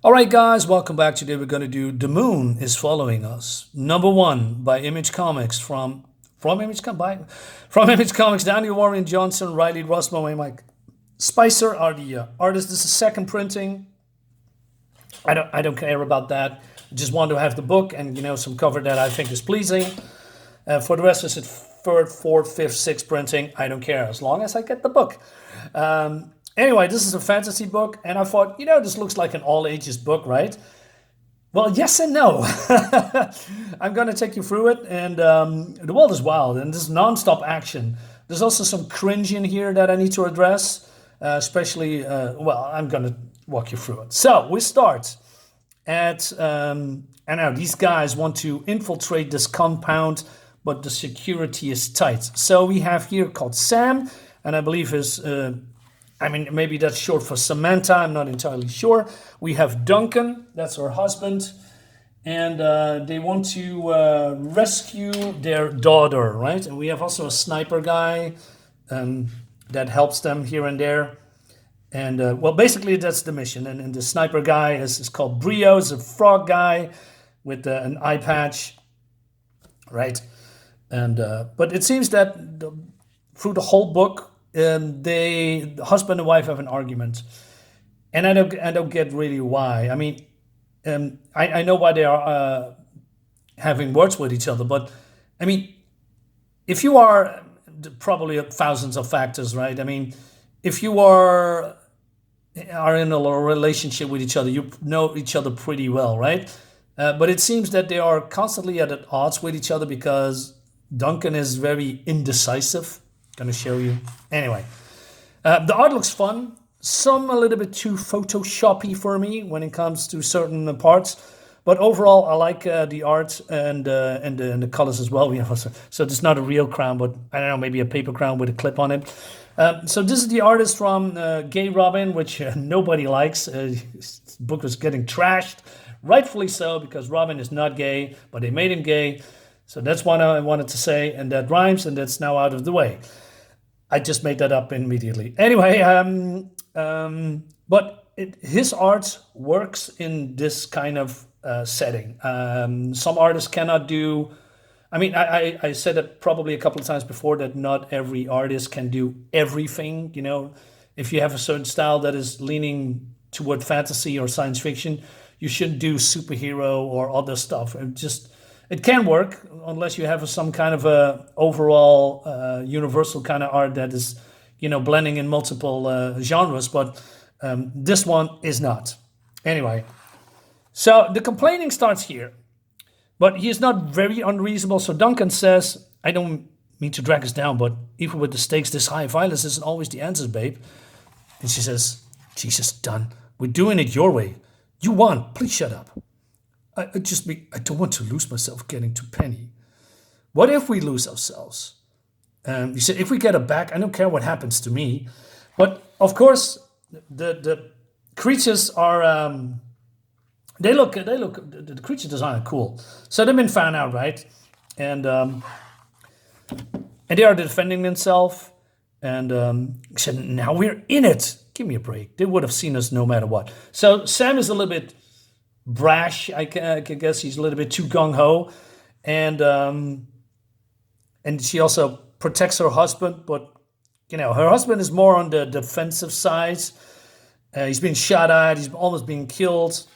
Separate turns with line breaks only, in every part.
All right, guys, welcome back. Today we're going to do "The Moon is Following Us," #1 by Image Comics from Image Comics. Daniel Warren Johnson, Riley Rossmo, and Mike Spicer are the artists. This is second printing. I don't care about that. I just want to have the book and some cover that I think is pleasing. For the rest, is it third, fourth, fifth, sixth printing? I don't care as long as I get the book. Anyway, this is a fantasy book, and I thought, this looks like an all ages book, right? Well, yes and no. I'm going to take you through it, and the world is wild, and this is non-stop action. There's also some cringe in here that I need to address, especially, I'm going to walk you through it. So we start at, and now these guys want to infiltrate this compound, but the security is tight. So we have here called Sam, and I believe is... maybe that's short for Samantha. I'm not entirely sure. We have Duncan. That's her husband. And they want to rescue their daughter, right? And we have also a sniper guy that helps them here and there. And, basically that's the mission. And the sniper guy is called Brio. He's a frog guy with an eye patch, right? And but it seems that through the whole book, the husband and wife have an argument, and I don't get really why. I know why they are having words with each other, but if you are probably thousands of factors, right? If you are in a relationship with each other, you know each other pretty well, right? But it seems that they are constantly at odds with each other because Duncan is very indecisive. Gonna show you. Anyway, the art looks fun. Some a little bit too photoshoppy for me when it comes to certain parts, but overall I like the art and the colors as well. We have also, so it's not a real crown, but I don't know, maybe a paper crown with a clip on it. So this is the artist from Gay Robin, which nobody likes. This book was getting trashed, rightfully so, because Robin is not gay, but they made him gay. So that's what I wanted to say, and that rhymes, and that's now out of the way. I just made that up immediately. Anyway, his art works in this kind of setting. Some artists cannot do... I said it probably a couple of times before that not every artist can do everything. If you have a certain style that is leaning toward fantasy or science fiction, you shouldn't do superhero or other stuff. It can work unless you have some kind of a overall universal kind of art that is, blending in multiple genres. But this one is not. Anyway, so the complaining starts here, but he is not very unreasonable. So Duncan says, "I don't mean to drag us down, but even with the stakes this high, violence isn't always the answer, babe." And she says, "Jesus, Dunn, we're doing it your way. You won. Please shut up. I don't want to lose myself getting to Penny. What if we lose ourselves? He said, if we get her back, I don't care what happens to me." But of course, the creatures are, the creature design are cool. So they've been found out, right? And they are defending themselves. And he said, now we're in it. Give me a break. They would have seen us no matter what. So Sam is a little bit brash, I guess. He's a little bit too gung-ho, and she also protects her husband, but her husband is more on the defensive side. He's been shot at, he's almost being killed.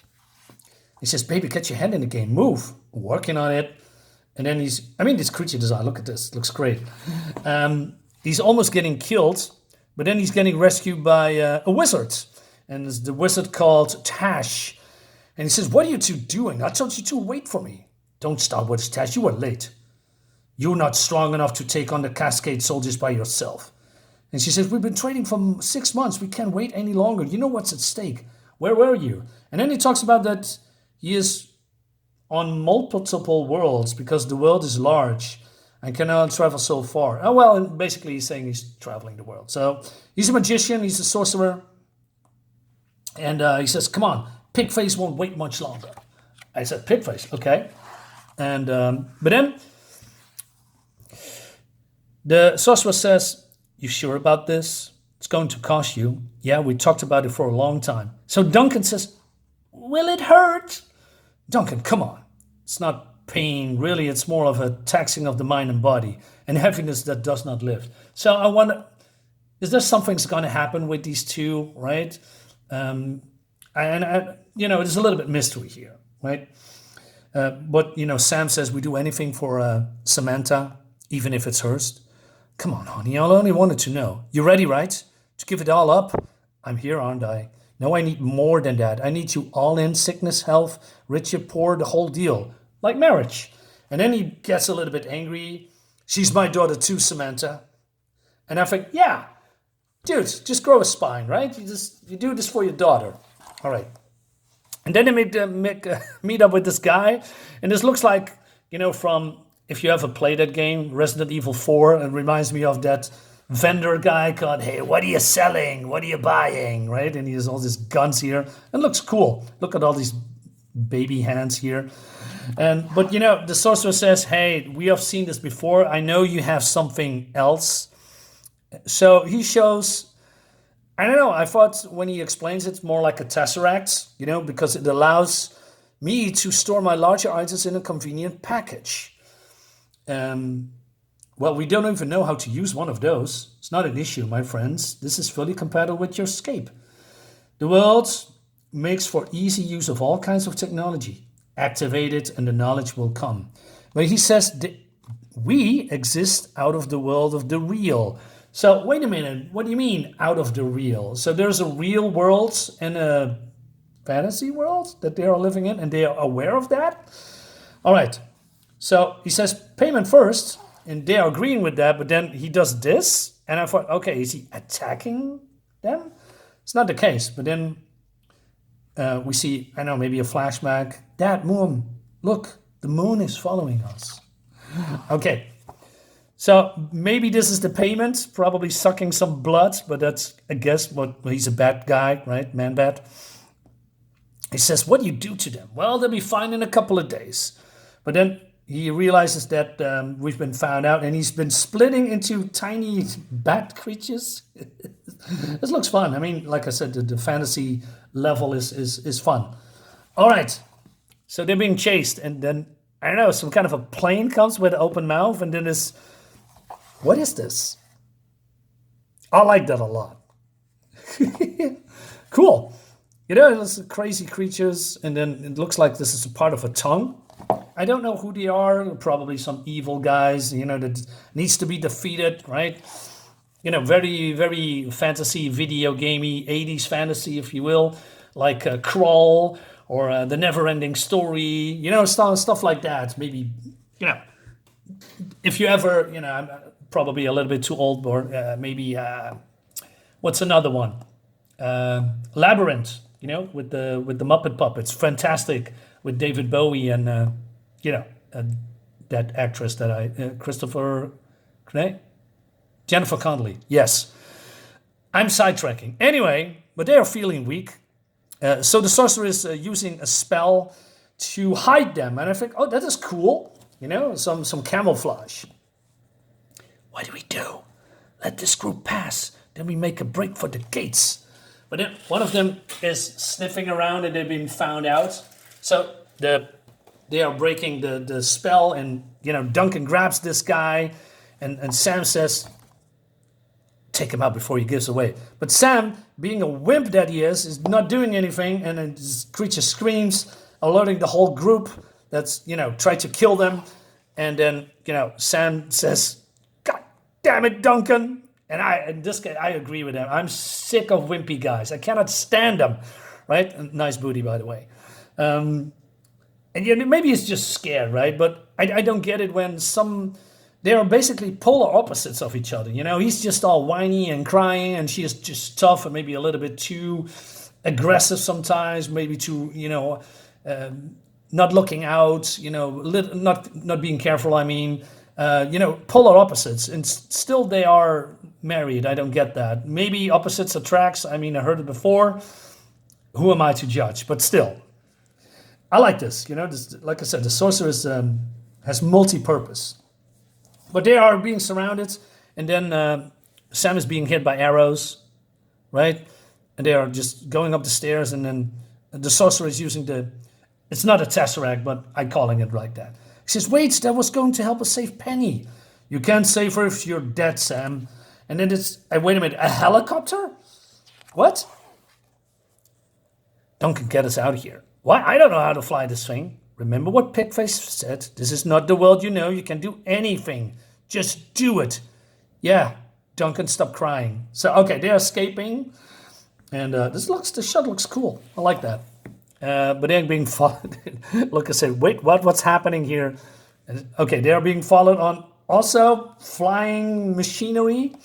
He says, "Baby, get your hand in the game, move." I'm working on it. And then this creature design, look at this, looks great. He's almost getting killed, but then he's getting rescued by a wizard, and it's the wizard called Tash. And he says, "What are you two doing? I told you to wait for me." "Don't start with Tash. You were late. You're not strong enough to take on the Cascade soldiers by yourself." And she says, "We've been training for 6 months. We can't wait any longer. You know what's at stake. Where were you?" And then he talks about that he is on multiple worlds because the world is large and can only travel so far. And basically he's saying he's traveling the world. So he's a magician. He's a sorcerer. And he says, "Come on. Pigface won't wait much longer." I said, "Pigface, okay." And but then the sorcerer says, "You sure about this? It's going to cost you." "Yeah, we talked about it for a long time." So Duncan says, will it hurt? Duncan, come on. It's not pain, really. It's more of a taxing of the mind and body and heaviness that does not lift. So I wonder, is there something's going to happen with these two, right? There's a little bit mystery here, right? But Sam says we do anything for Samantha, even if it's hers. Come on, honey, I only wanted to know. You ready, right? To give it all up? I'm here, aren't I? No, I need more than that. I need you all in, sickness, health, rich or poor, the whole deal. Like marriage. And then he gets a little bit angry. She's my daughter too, Samantha. And I think, yeah, dude, just grow a spine, right? You do this for your daughter. All right. And then they meet up with this guy. And this looks like, from, if you ever played that game, Resident Evil 4, it reminds me of that vendor guy called, hey, what are you selling? What are you buying? Right? And he has all these guns here. And looks cool. Look at all these baby hands here. But the sorcerer says, hey, we have seen this before. I know you have something else. So he shows, I don't know, I thought when he explains it's more like a tesseract, because it allows me to store my larger items in a convenient package. Well, we don't even know how to use one of those. It's not an issue, my friends. This is fully compatible with your scape. The world makes for easy use of all kinds of technology. Activate it and the knowledge will come. But he says we exist out of the world of the real. So wait a minute, what do you mean out of the real? So there's a real world and a fantasy world that they are living in and they are aware of that? All right, so he says payment first and they are agreeing with that, but then he does this and I thought, okay, is he attacking them? It's not the case, but then we see, I know, maybe a flashback. Dad, Mom, look, the moon is following us. Okay. So maybe this is the payment, probably sucking some blood, but that's, I guess, he's a bad guy, right? Man-bat. He says, what do you do to them? Well, they'll be fine in a couple of days. But then he realizes that we've been found out and he's been splitting into tiny bat creatures. This looks fun. I mean, like I said, the fantasy level is fun. All right. So they're being chased and then, I don't know, some kind of a plane comes with an open mouth and then this... What is this? I like that a lot. Cool. There's crazy creatures, and then it looks like this is a part of a tongue. I don't know who they are. Probably some evil guys, that needs to be defeated, right? Very, very fantasy, video gamey, 80s fantasy, if you will, like Crawl or The Never-Ending Story, stuff like that. Maybe, if you ever, I'm probably a little bit too old, or maybe what's another one? Labyrinth, with the Muppet Puppets, fantastic with David Bowie and that actress that Jennifer Connelly. Yes, I'm sidetracking. Anyway, but they are feeling weak, so the sorcerer is using a spell to hide them, and I think, oh, that is cool. Some camouflage. What do we do? Let this group pass. Then we make a break for the gates. But then one of them is sniffing around and they've been found out. So they are breaking the spell and, Duncan grabs this guy and Sam says, take him out before he gives away. But Sam, being a wimp that he is not doing anything and then this creature screams, alerting the whole group that's, tried to kill them. And then, Sam says, damn it, Duncan. And this guy, I agree with him. I'm sick of wimpy guys. I cannot stand them. Right? Nice booty, by the way. And maybe he's just scared, right? But I don't get it when they are basically polar opposites of each other. He's just all whiny and crying, and she is just tough and maybe a little bit too aggressive sometimes, maybe too, not looking out, not being careful, I mean. Polar opposites, and still they are married. I don't get that. Maybe opposites attracts. I mean, I heard it before. Who am I to judge? But still, I like this. This, like I said, the sorcerer has multi-purpose. But they are being surrounded, and then Sam is being hit by arrows, right? And they are just going up the stairs, and then the sorcerer is using the, it's not a tesseract, but I'm calling it like that. He says, wait, that was going to help us save Penny. You can't save her if you're dead, Sam. And then it's, wait a minute, a helicopter? What? Duncan, get us out of here. What? I don't know how to fly this thing. Remember what Pigface said? This is not the world you know. You can do anything. Just do it. Yeah, Duncan, stop crying. So, okay, they're escaping. And the shot looks cool. I like that. But they're being followed. Look, I said, wait, what's happening here? And, okay, they're being followed on also flying machinery.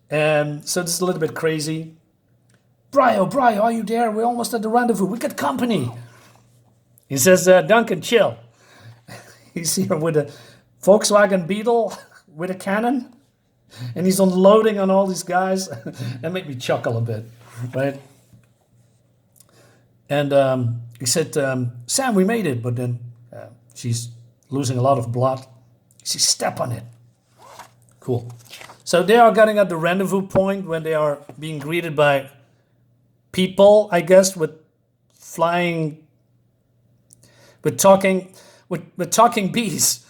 So this is a little bit crazy. Brio, are you there? We're almost at the rendezvous. We got company. He says, Duncan, chill. He's here with a Volkswagen Beetle with a cannon. And he's unloading on all these guys. That made me chuckle a bit, right? And he said, Sam, we made it. But then she's losing a lot of blood. She step on it. Cool. So they are getting at the rendezvous point when they are being greeted by people, I guess, with flying, with talking bees.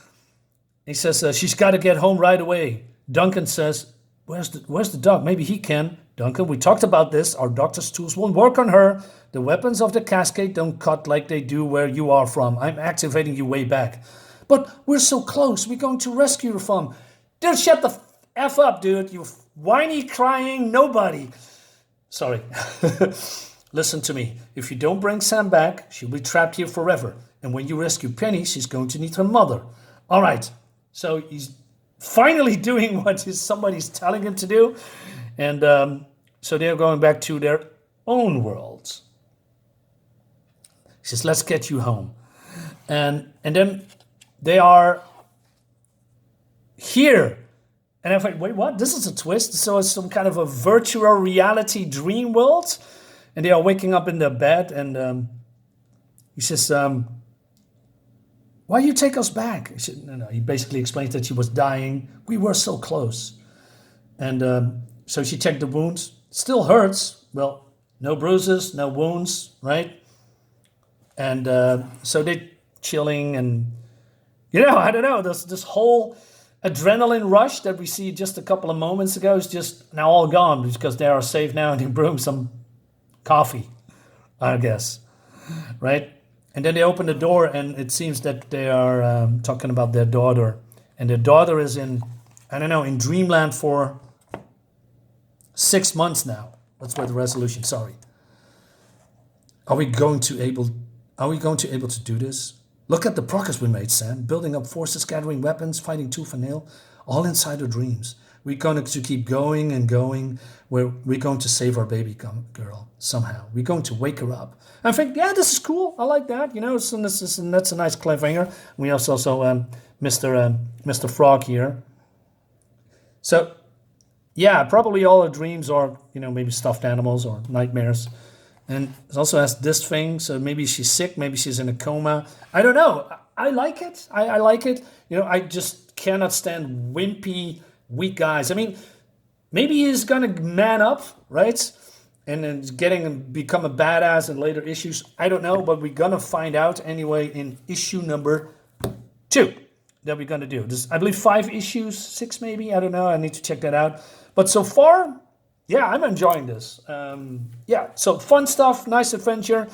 He says, she's got to get home right away. Duncan says, where's the dog? Maybe he can. Duncan, we talked about this. Our doctor's tools won't work on her. The weapons of the Cascade don't cut like they do where you are from. I'm activating you way back. But we're so close. We're going to rescue her from. Dude, shut the F up, dude. You whiny, crying nobody. Sorry. Listen to me. If you don't bring Sam back, she'll be trapped here forever. And when you rescue Penny, she's going to need her mother. All right. So he's finally doing what somebody's telling him to do. And so they're going back to their own worlds. He says, let's get you home. And then they are here. And I thought, wait, what? This is a twist. So it's some kind of a virtual reality dream world. And they are waking up in their bed. And he says, why you take us back? He said, no. He basically explains that she was dying. We were so close. And so she checked the wounds. Still hurts. Well, no bruises, no wounds, right? And so they chilling and, I don't know, this whole adrenaline rush that we see just a couple of moments ago is just now all gone because they are safe now and they brew some coffee, I guess, right? And then they open the door and it seems that they are talking about their daughter. And their daughter is in dreamland for 6 months now. That's where the resolution, sorry. Are we going to able to do this? Look at the progress we made, Sam. Building up forces, gathering weapons, fighting tooth and nail, all inside our dreams. We're going to keep going and going. We're going to save our baby girl somehow. We're going to wake her up. I think, yeah, this is cool. I like that. That's a nice cliffhanger. We have also Mr. Frog here. So, yeah, probably all our dreams are, maybe stuffed animals or nightmares. And it also has this thing, so maybe she's sick, maybe she's in a coma. I don't know. I like it. I like it. I just cannot stand wimpy, weak guys. I mean, maybe he's gonna man up, right? And then become a badass in later issues. I don't know, but we're gonna find out anyway in issue number 2 that we're gonna do. There's, I believe, 5 issues, 6 maybe. I don't know. I need to check that out. But so far, yeah, I'm enjoying this. Yeah, so fun stuff, nice adventure.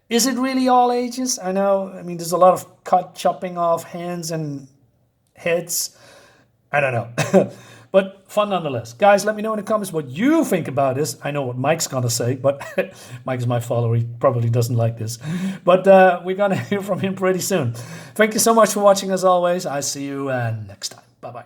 Is it really all ages? I know. I mean, there's a lot of chopping off hands and heads. I don't know. But fun nonetheless. Guys, let me know in the comments what you think about this. I know what Mike's going to say, but Mike's my follower. He probably doesn't like this. But we're going to hear from him pretty soon. Thank you so much for watching as always. I see you next time. Bye-bye.